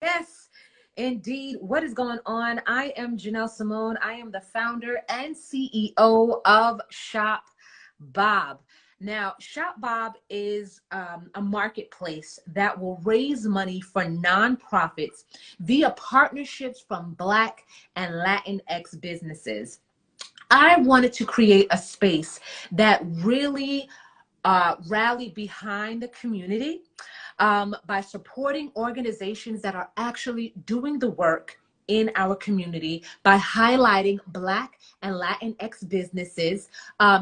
Yes, indeed. What is going on? I am Janelle Simone. I am the founder and CEO of Shop Bob. Now, Shop Bob is a marketplace that will raise money for nonprofits via partnerships from Black and Latinx businesses. I wanted to create a space that really rally behind the community by supporting organizations that are actually doing the work in our community, by highlighting Black and Latinx businesses,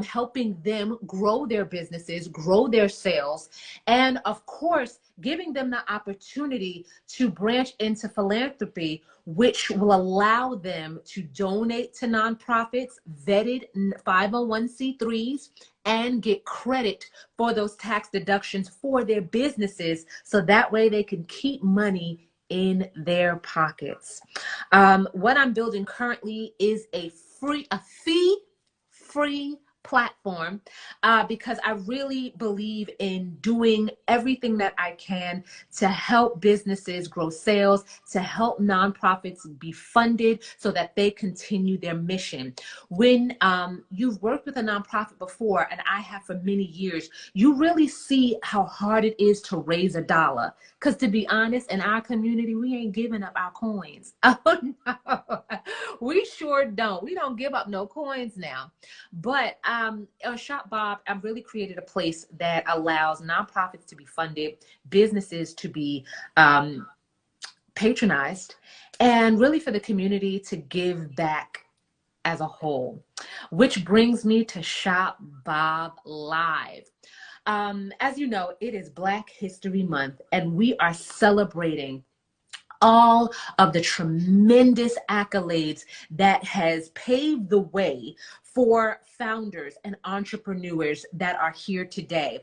helping them grow their businesses, grow their sales, and of course, giving them the opportunity to branch into philanthropy, which will allow them to donate to nonprofits, vetted 501c3s, and get credit for those tax deductions for their businesses, so that way they can keep money in their pockets. What I'm building currently is a fee-free platform because I really believe in doing everything that I can to help businesses grow sales, to help nonprofits be funded so that they continue their mission. When you've worked with a nonprofit before, and I have for many years, you really see how hard it is to raise a dollar. Because to be honest, in our community, we ain't giving up our coins. Oh, no. We sure don't. We don't give up no coins now. But Shop Bob, I've really created a place that allows nonprofits to be funded, businesses to be patronized, and really for the community to give back as a whole. Which brings me to Shop Bob Live. As you know, it is Black History Month, and we are celebrating all of the tremendous accolades that has paved the way for founders and entrepreneurs that are here today.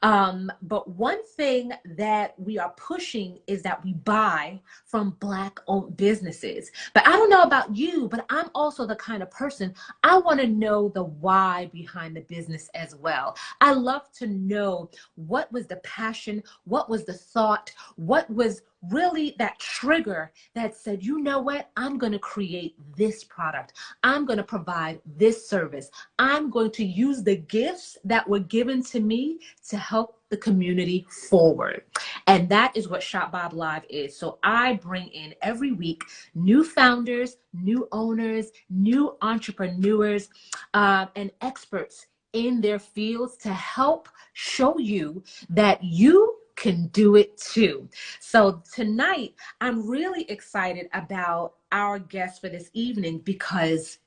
But one thing that we are pushing is that we buy from Black-owned businesses. But I don't know about you, but I'm also the kind of person, I want to know the why behind the business as well. I love to know what was the passion, what was the thought, what was really that trigger that said, you know what, I'm going to create this product. I'm going to provide this service. I'm going to use the gifts that were given to me to help the community forward. And that is what Shop Bob Live is. So I bring in every week new founders, new owners, new entrepreneurs, and experts in their fields to help show you that you can do it too. So tonight, I'm really excited about our guest for this evening, because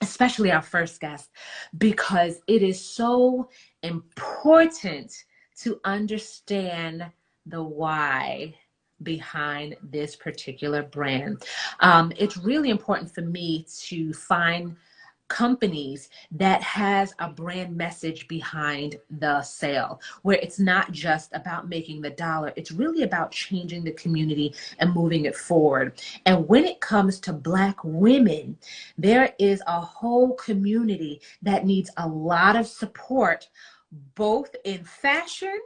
especially our first guest, because it is so important to understand the why behind this particular brand. It's really important for me to find companies that has a brand message behind the sale, where it's not just about making the dollar, it's really about changing the community and moving it forward. And when it comes to Black women, there is a whole community that needs a lot of support, both in fashion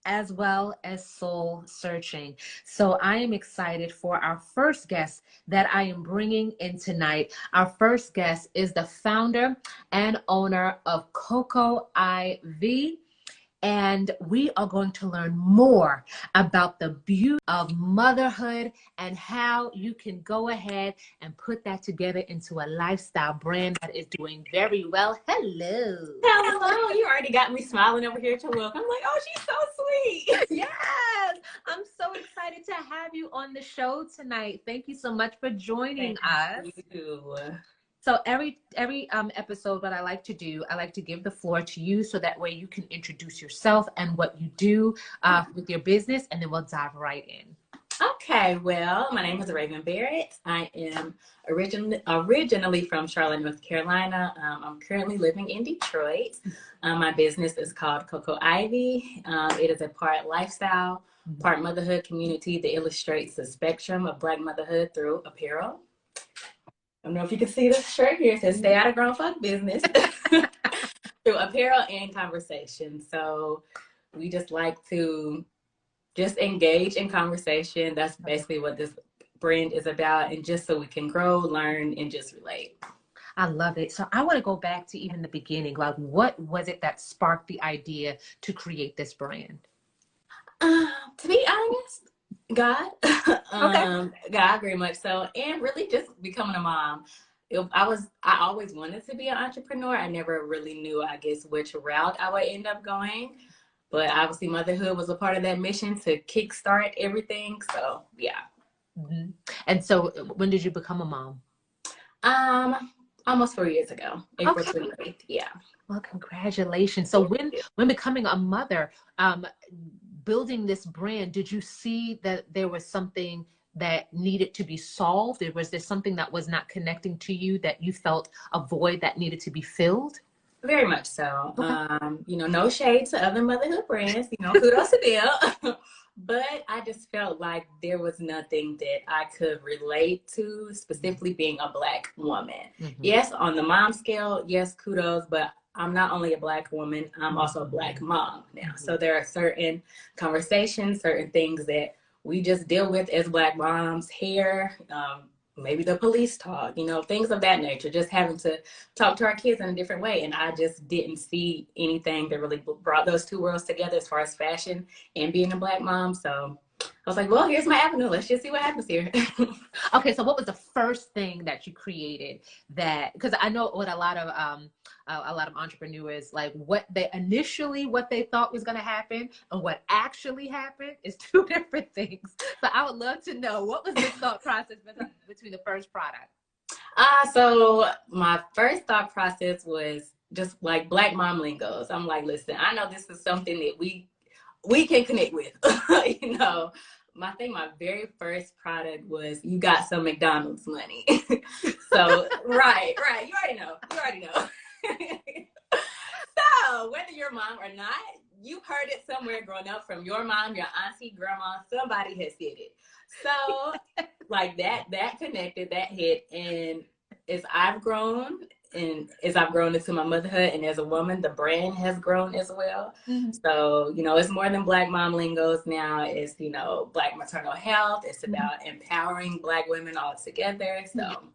as well as soul searching. So I am excited for our first guest that I am bringing in tonight. Our first guest is the founder and owner of COCOIV. And we are going to learn more about the beauty of motherhood and how you can go ahead and put that together into a lifestyle brand that is doing very well. Hello. Hello. You already got me smiling over here to look. I'm like, oh, she's so sweet. Yes, I'm so excited to have you on the show tonight. Thank you so much for joining us. Thank you. So every episode, what I like to do, I like to give the floor to you so that way you can introduce yourself and what you do with your business, and then we'll dive right in. Okay, well, my name is Raven Barrett. I am originally from Charlotte, North Carolina. I'm currently living in Detroit. My business is called COCOIV. It is a part lifestyle, part motherhood community that illustrates the spectrum of Black motherhood through apparel. I don't know if you can see this shirt here. It says "Stay Out of Grown Fuck Business" through apparel and conversation. So we just like to just engage in conversation. That's basically what this brand is about, and just so we can grow, learn, and just relate. I love it. So I want to go back to even the beginning. Like, what was it that sparked the idea to create this brand? To be honest, God, Okay. God very much so, and really just becoming a mom. I always wanted to be an entrepreneur. I never really knew, I guess, which route I would end up going. But obviously, motherhood was a part of that mission to kickstart everything. So, yeah. Mm-hmm. And so, when did you become a mom? Um, Almost 4 years ago, April Okay. 28th. Yeah. Well, congratulations. So, when becoming a mother, building this brand, did you see that there was something that needed to be solved? Or was there something that was not connecting to you that you felt a void that needed to be filled? Very much so. Okay. No shade to other motherhood brands, kudos to them. But I just felt like there was nothing that I could relate to, specifically being a Black woman. Mm-hmm. Yes, on the mom scale, yes, kudos, but I'm not only a Black woman, I'm also a Black mom now. Mm-hmm. So there are certain conversations, certain things that we just deal with as Black moms here. Maybe the police talk, things of that nature, just having to talk to our kids in a different way. And I just didn't see anything that really brought those two worlds together as far as fashion and being a Black mom. So I was like, well, here's my avenue. Let's just see what happens here. Okay, so what was the first thing that you created that, because I know what a lot of entrepreneurs, like what they thought was going to happen and what actually happened is two different things. So I would love to know, what was the thought process between the first product? So my first thought process was just like Black mom lingos. I'm like, listen, I know this is something that we can connect with. My very first product was, you got some McDonald's money. So right, you already know. So whether you're mom or not, you've heard it somewhere growing up from your mom, your auntie, grandma, somebody has said it. So like that connected, that hit. And as I've grown into my motherhood, and as a woman, the brand has grown as well. Mm-hmm. So, it's more than Black mom lingos now. It's, Black maternal health. It's about empowering Black women all together. So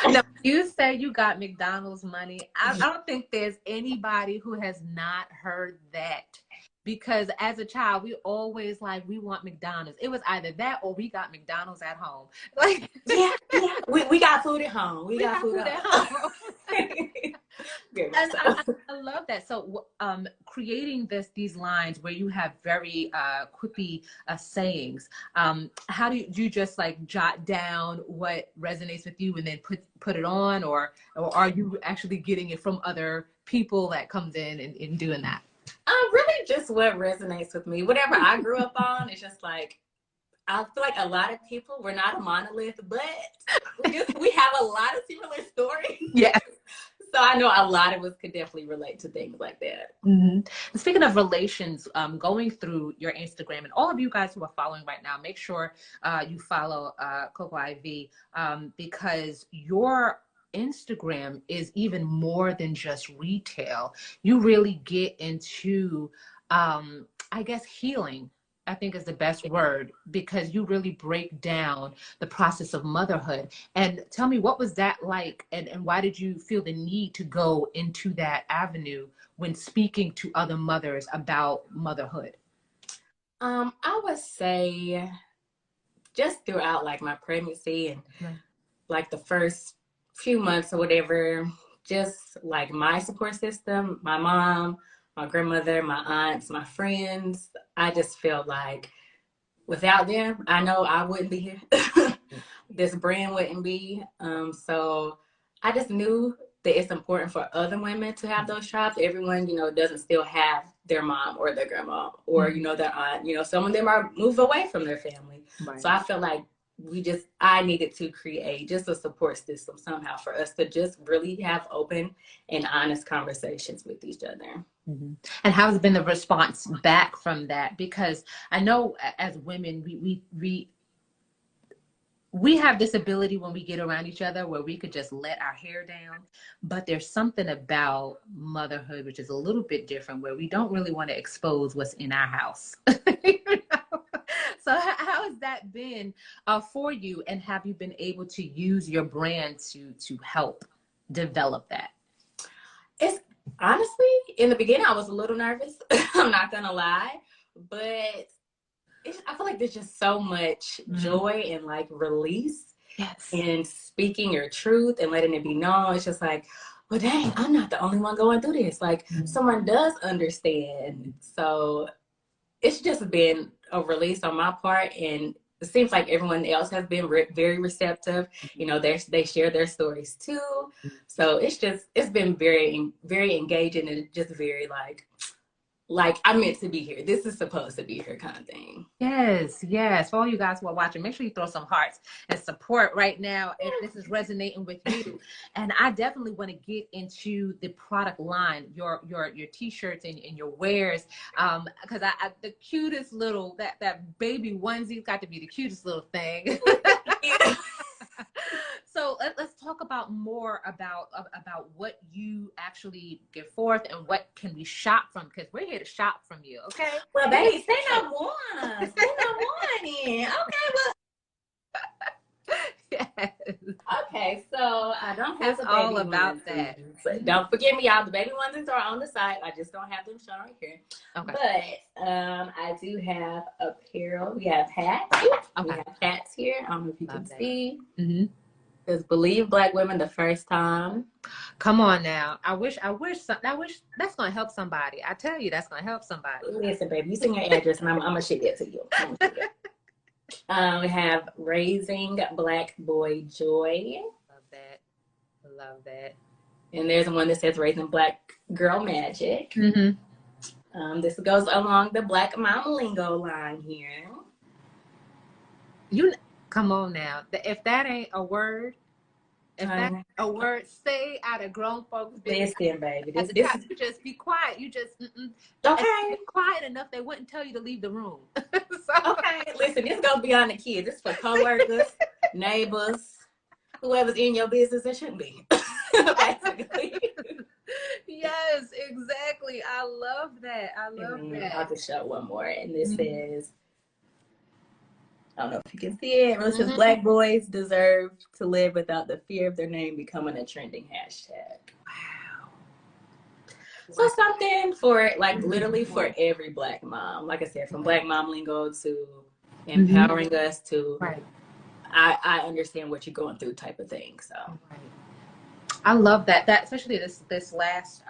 now, you say you got McDonald's money. I don't think there's anybody who has not heard that. Because as a child, we always we want McDonald's. It was either that or we got McDonald's at home. Like, yeah. We got food at home. We got food at home. And I love that. So creating these lines where you have very quippy sayings, how do you just jot down what resonates with you and then put it on, or are you actually getting it from other people that comes in and doing that? Really just what resonates with me. Whatever I grew up on, it's just like, I feel like a lot of people, we're not a monolith, but we have a lot of similar stories. Yeah. So I know a lot of us could definitely relate to things like that. Mm-hmm. Speaking of relations, going through your Instagram, and all of you guys who are following right now, make sure you follow COCOIV, because your Instagram is even more than just retail. You really get into, I guess, healing, I think is the best word, because you really break down the process of motherhood. And tell me, what was that like? And why did you feel the need to go into that avenue when speaking to other mothers about motherhood? I would say just throughout my pregnancy and the first few months or whatever, just my support system, my mom, my grandmother, my aunts, my friends, I just feel like without them, I know I wouldn't be here. This brand wouldn't be. So I just knew that it's important for other women to have those shops. Everyone, doesn't still have their mom or their grandma or, their aunt. Some of them are moved away from their family. Right. So I felt like I needed to create just a support system somehow for us to just really have open and honest conversations with each other. Mm-hmm. And how has been the response back from that? Because I know as women, we have this ability when we get around each other where we could just let our hair down, but there's something about motherhood which is a little bit different, where we don't really want to expose what's in our house. So how has that been for you, and have you been able to use your brand to help develop that? It's honestly, in the beginning, I was a little nervous. I'm not gonna lie, but I feel like there's just so much joy and like release Yes. in speaking your truth and letting it be known. It's just like, well, dang, I'm not the only one going through this. Like, someone does understand. So it's just been a release on my part, and it seems like everyone else has been very receptive. You know, they share their stories too. So it's been very engaging, and just very like I'm meant to be here. This is supposed to be here kind of thing. Yes, yes. For all you guys who are watching, make sure you throw some hearts and support right now if this is resonating with you. And I definitely want to get into the product line, your t-shirts and your wares. Because the cutest little that baby onesie's got to be the cutest little thing. So let's talk about more about what you actually give forth and what can we shop from, because we're here to shop from you, okay? Well, baby, say no more. Say no more then. Okay, well. Yes. Okay, so I don't have It's all about onesies. that. But don't forget me, y'all. The baby onesies are on the side. I just don't have them shown right here. Okay. But I do have apparel. We have hats. Okay. We have hats here. I don't know if you can see. Mm-hmm. It's Believe Black Women the First Time. Come on now. I wish that's gonna help somebody. I tell you, that's gonna help somebody. Listen, baby, you send your address, and I'm gonna ship that to you. We have Raising Black Boy Joy. Love that. Love that. And there's one that says Raising Black Girl Magic. Mm-hmm. This goes along the Black Mama Lingo line here. You come on now. If that ain't a word, if that's a word, say out of grown folks' business. Listen, baby. You just be quiet. You just okay. Be quiet enough. They wouldn't tell you to leave the room. Okay, listen. This goes beyond the kids. This is for coworkers, neighbors, whoever's in your business. It shouldn't be. Basically. Yes, exactly. I love that. I love that. I'll just show one more, and this says, I don't know if you can see it. It says, Black boys deserve to live without the fear of their name becoming a trending hashtag. Wow. So something for like literally for every Black mom. Like I said, from Black Mom Lingo to empowering us to I understand what you're going through type of thing. So I love that especially this last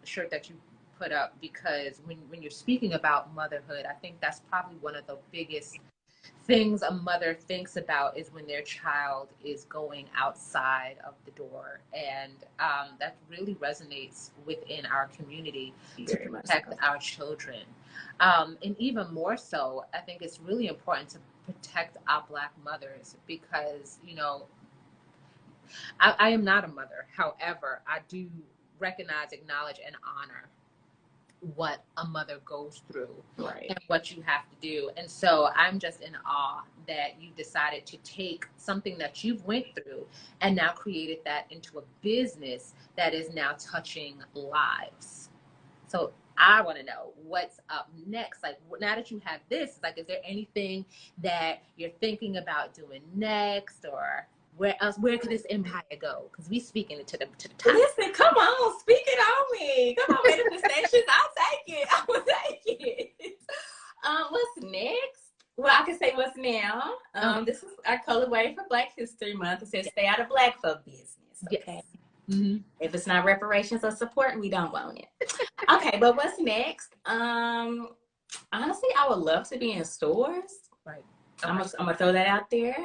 shirt that you put up, because when you're speaking about motherhood, I think that's probably one of the biggest things a mother thinks about is when their child is going outside of the door, and that really resonates within our community to protect our children, and even more so, I think it's really important to protect our Black mothers, because I am not a mother. However, I do recognize, acknowledge, and honor what a mother goes through and what you have to do. And so I'm just in awe that you decided to take something that you've went through and now created that into a business that is now touching lives. So I want to know what's up next. Like, now that you have this, like, is there anything that you're thinking about doing next, or where could this empire go? Because we speaking it to the top. Listen, come on, speak it on me. Come on, manifestations. I'll take it. I will take it. What's next? Well, I can say what's now. This is our colorway for Black History Month. It says stay out of Black folk business. Okay. Yes. If it's not reparations or support, we don't want it. Okay, but what's next? Honestly, I would love to be in stores. Right. I'm gonna throw that out there.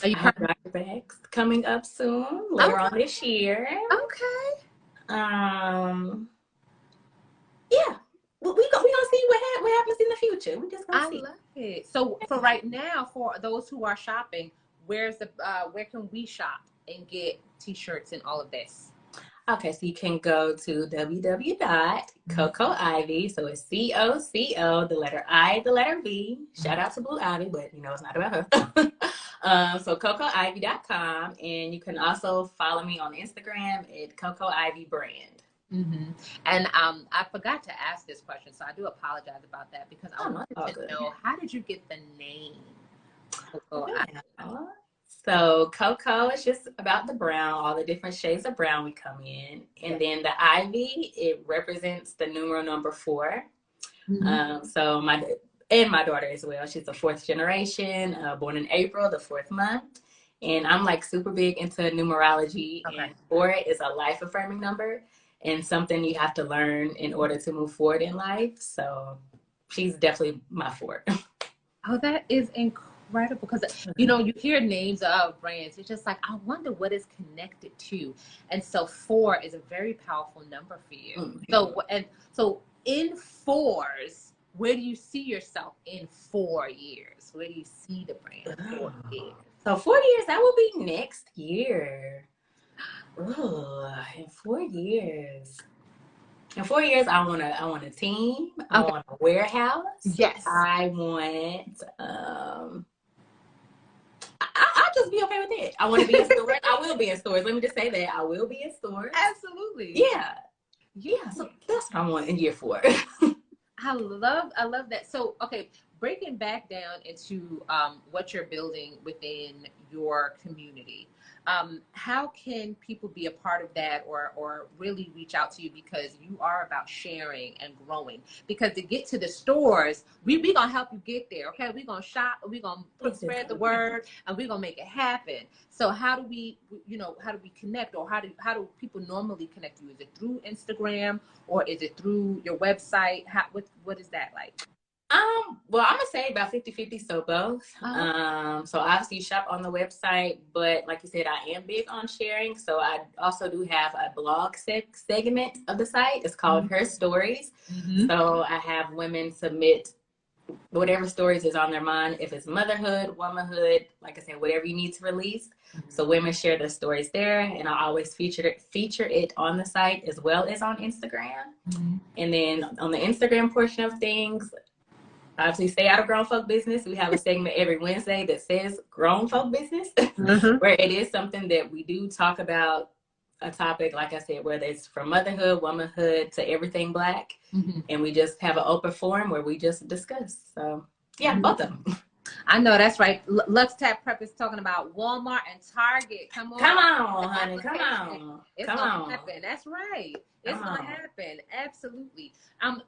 Are you Dr. Bags coming up soon, later on this year? Okay. Yeah. Well, we gonna see what happens in the future. We just gonna see. I love it. So for right now, for those who are shopping, where can we shop and get t-shirts and all of this? Okay, so you can go to www.cocoiv. So it's COCO, the letter I, the letter V. Shout out to Blue Ivy, but it's not about her. So cocoiv.com, and you can also follow me on Instagram at COCOIV Brand. Mm-hmm. And I forgot to ask this question, so I do apologize about that because I wanted to know, how did you get the name Coco? Well, so Coco is just about the brown, all the different shades of brown we come in. And then the Ivy, it represents the numeral number 4. Mm-hmm. So my daughter as well. She's a 4th generation, born in April, the 4th month. And I'm like super big into numerology. Okay. And 4 is a life affirming number and something you have to learn in order to move forward in life. So she's definitely my 4. Oh, that is incredible because, you know, you hear names of brands. It's just like, I wonder what is connected to. And so 4 is a very powerful number for you. Mm-hmm. So in 4s, where do you see yourself in 4 years? Where do you see the brand 4 years? So 4 years, that will be next year. Ooh, in 4 years. In 4 years, I want a team. Okay. I want a warehouse. Yes. I want I'll just be okay with it. I want to be in stores. I will be in stores. Let me just say that I will be in stores. Absolutely. Yeah. So that's what I want in year 4. I love that. So, okay, breaking back down into what you're building within your community. How can people be a part of that or really reach out to you, because you are about sharing and growing? Because to get to the stores, we gonna help you get there. Okay, we gonna shop, we gonna spread the word, and we gonna make it happen. So how do we connect, or how do people normally connect you? Is it through Instagram, or is it through your website? What is that like? Well, I'm gonna say about 50-50, so both. So obviously you shop on the website, but like you said, I am big on sharing. So I also do have a blog segment of the site. It's called Her Stories. Mm-hmm. So I have women submit whatever stories is on their mind. If it's motherhood, womanhood, like I said, whatever you need to release. Mm-hmm. So women share their stories there, and I always feature it on the site as well as on Instagram. Mm-hmm. And then on the Instagram portion of things, obviously stay out of grown folk business. We have a segment every Wednesday that says grown folk business, mm-hmm. where it is something that we do talk about, a topic, like I said, whether it's from motherhood, womanhood to everything Black. Mm-hmm. And we just have an open forum where we just discuss. So yeah, mm-hmm. both of them. I know that's right. Lux Tap Prep is talking about Walmart and Target. Come on, honey. Come on. It's gonna happen. That's right. It's gonna happen. Absolutely.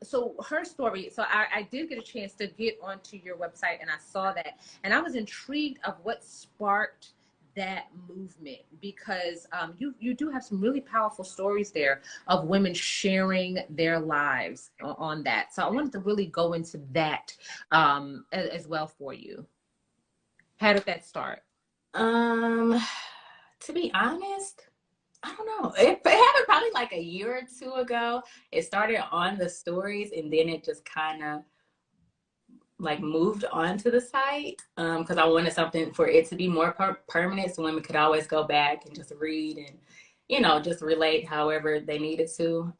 So Her Story. So I did get a chance to get onto your website, and I saw that, and I was intrigued of what sparked that movement, because you do have some really powerful stories there of women sharing their lives on that. So I wanted to really go into that as well for you. How did that start? To be honest, I don't know. It happened probably like a year or 2 ago. It started on the stories, and then it just kind of like moved onto the site, because I wanted something for it to be more permanent, so women could always go back and just read and, you know, just relate however they needed to.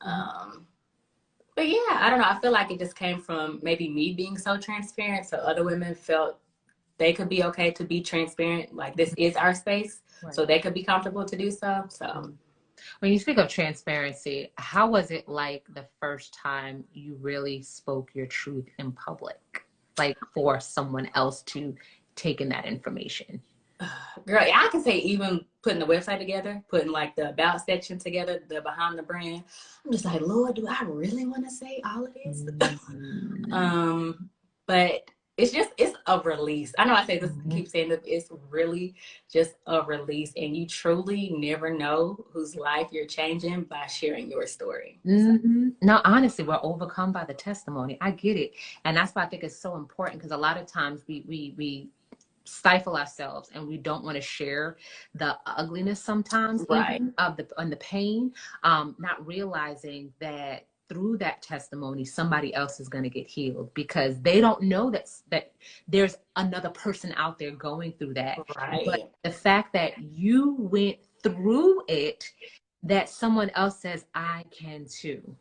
But yeah, I don't know. I feel like it just came from maybe me being so transparent, so other women felt they could be okay to be transparent. Like, this is our space, right. So they could be comfortable to do so. So when you speak of transparency, how was it like the first time you really spoke your truth in public? Like, for someone else to take in that information? Girl, I can say even putting the website together, putting like the about section together, the behind the brand. I'm just like, Lord, do I really want to say all of this? Mm-hmm. But it's a release. I know I say this, mm-hmm. keep saying that, it's really just a release, and you truly never know whose life you're changing by sharing your story. Mm-hmm. No, honestly, we're overcome by the testimony. I get it. And that's why I think it's so important, because a lot of times we stifle ourselves and we don't want to share the ugliness sometimes, right. Even of the pain, not realizing that through that testimony, somebody else is going to get healed, because they don't know that there's another person out there going through that. Right. But the fact that you went through it, that someone else says, I can too.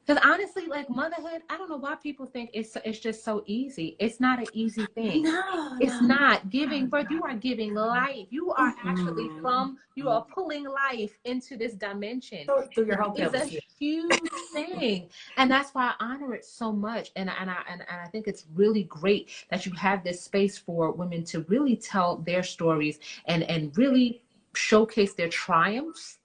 Because honestly, like motherhood, I don't know why people think it's just so easy. It's not an easy thing. No, It's no, not giving no, birth. You are giving life. You are actually no. you are pulling life into this dimension. Through your That whole is a pelvis, yeah. huge thing. And that's why I honor it so much. And I think it's really great that you have this space for women to really tell their stories and really showcase their triumphs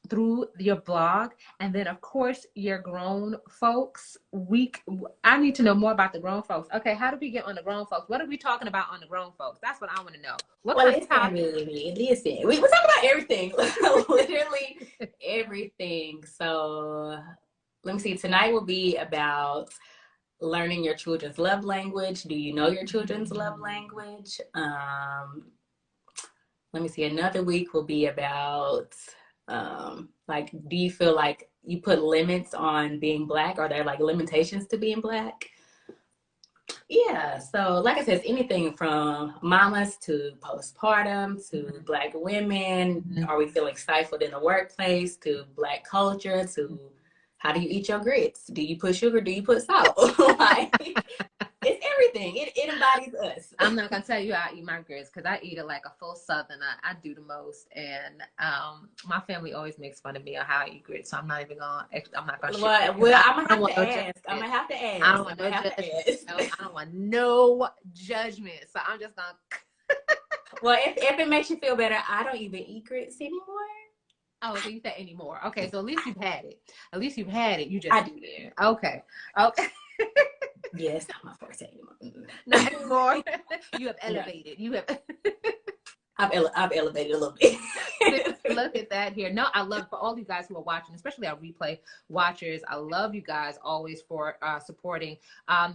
through your blog. And then of course your grown folks week. I need to know more about the grown folks. Okay, how do we get on the grown folks? What are we talking about on the grown folks? That's what I want to know. What Well, kind listen, of topic? listen. We talk about everything, literally everything. So let me see. Tonight will be about learning your children's love language. Do you know your children's love language? Let me see. Another week will be about like, do you feel like you put limits on being Black? Are there like limitations to being Black? Yeah, so like I said, it's anything from mamas to postpartum to Black women. Are we feeling stifled in the workplace to Black culture to how do you eat your grits? Do you put sugar? Do you put salt? Like, it's everything. It embodies us. I'm not gonna tell you how I eat my grits because I eat it like a full Southerner. I do the most, and my family always makes fun of me on how I eat grits. So I'm not even gonna. I'm not gonna. Well, I'm gonna have to ask. I'm gonna have to I ask. don't want I'm no gonna have judgment. to ask. No, I don't want no judgment. So I'm just gonna. Well, if it makes you feel better, I don't even eat grits anymore. Oh, so you said anymore. Okay, so at least you've had it. At least you've had it. You just I did. Okay. Okay. Yes, not my forte anymore. Not anymore. You have elevated. You have. I've elevated a little bit. Look at that here. No, I love for all you guys who are watching, especially our replay watchers. I love you guys always for supporting.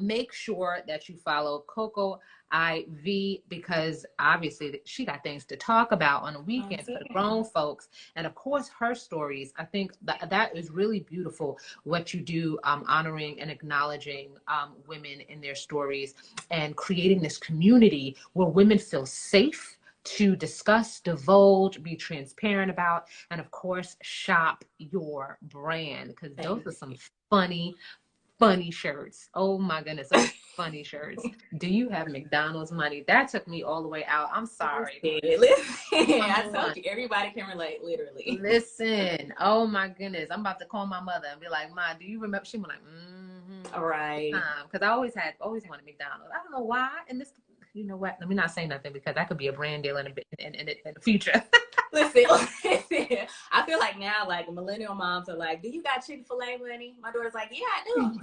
Make sure that you follow COCOIV because obviously she got things to talk about on the weekends for the grown folks. And of course, her stories. I think that is really beautiful what you do, honoring and acknowledging women in their stories and creating this community where women feel safe to discuss, divulge, be transparent about, and of course, shop your brand because those are some funny shirts. Oh my goodness, those funny shirts. Do you have McDonald's money? That took me all the way out. I'm sorry. Listen, I told you, everybody can relate, literally. Listen, oh my goodness. I'm about to call my mother and be like, Ma, do you remember? She was like, All right. Because I always wanted McDonald's. I don't know why. And this, you know what? Let me not say nothing because that could be a brand deal in the future. Listen, I feel like now, like millennial moms are like, "Do you got Chick-fil-A money?" My daughter's like, "Yeah, I do."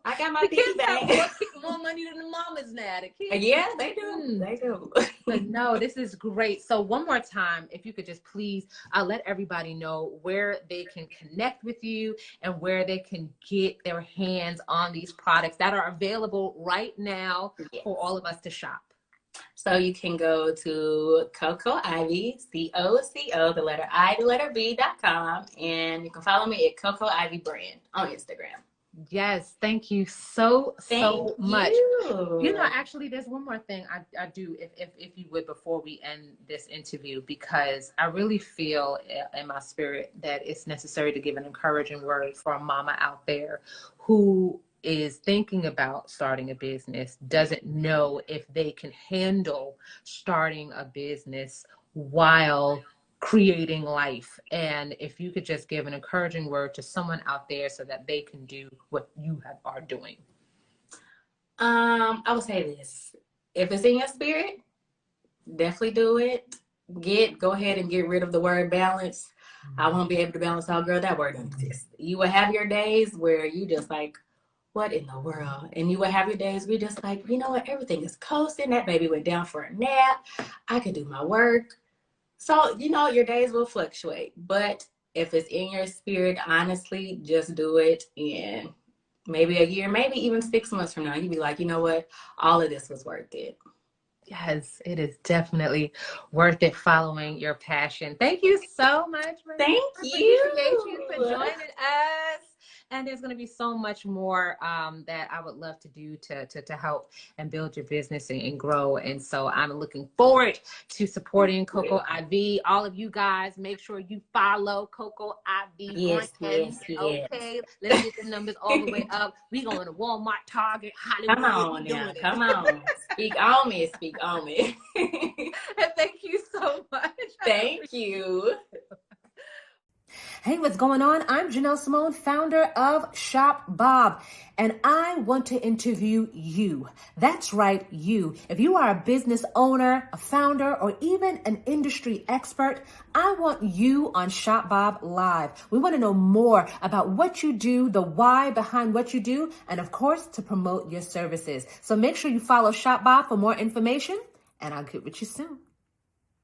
I got my piggy bank. More money than the mamas now. The kids. Yeah, they do. They do. But no, this is great. So one more time, if you could just please let everybody know where they can connect with you and where they can get their hands on these products that are available right now for all of us to shop. So you can go to COCOIV, COCO, the letter I, the letter B.com, and you can follow me at COCOIV Brand on Instagram. Yes, thank you so much. You know, actually, there's one more thing I do, if you would, before we end this interview, because I really feel in my spirit that it's necessary to give an encouraging word for a mama out there who is thinking about starting a business, doesn't know if they can handle starting a business while creating life. And if you could just give an encouraging word to someone out there so that they can do what you are doing. I would say this: if it's in your spirit, definitely do it. Go ahead and get rid of the word balance. I won't be able to balance out, girl. That word doesn't exist. You will have your days where you just like, what in the world? And you will have your days where you're just like, you know what? Everything is coasting. That baby went down for a nap. I could do my work. So, you know, your days will fluctuate. But if it's in your spirit, honestly, just do it. And maybe a year, maybe even 6 months from now, you'd be like, you know what? All of this was worth it. Yes, it is definitely worth it following your passion. Thank you so much. Thank you. Appreciate you for joining us. And there's going to be so much more that I would love to do to help and build your business and grow. And so I'm looking forward to supporting COCOIV. All of you guys, make sure you follow COCOIV Yes, brand. yes, yes. Okay, let's get the numbers all the way up. We going to Walmart, Target, Hollywood. Come on now, come on. Speak on me, speak on me. And thank you so much. Thank you. Hey, what's going on? I'm Janelle Simone, founder of Shop Bob, and I want to interview you. That's right, you. If you are a business owner, a founder, or even an industry expert, I want you on Shop Bob Live. We want to know more about what you do, the why behind what you do, and of course, to promote your services. So make sure you follow Shop Bob for more information, and I'll get with you soon.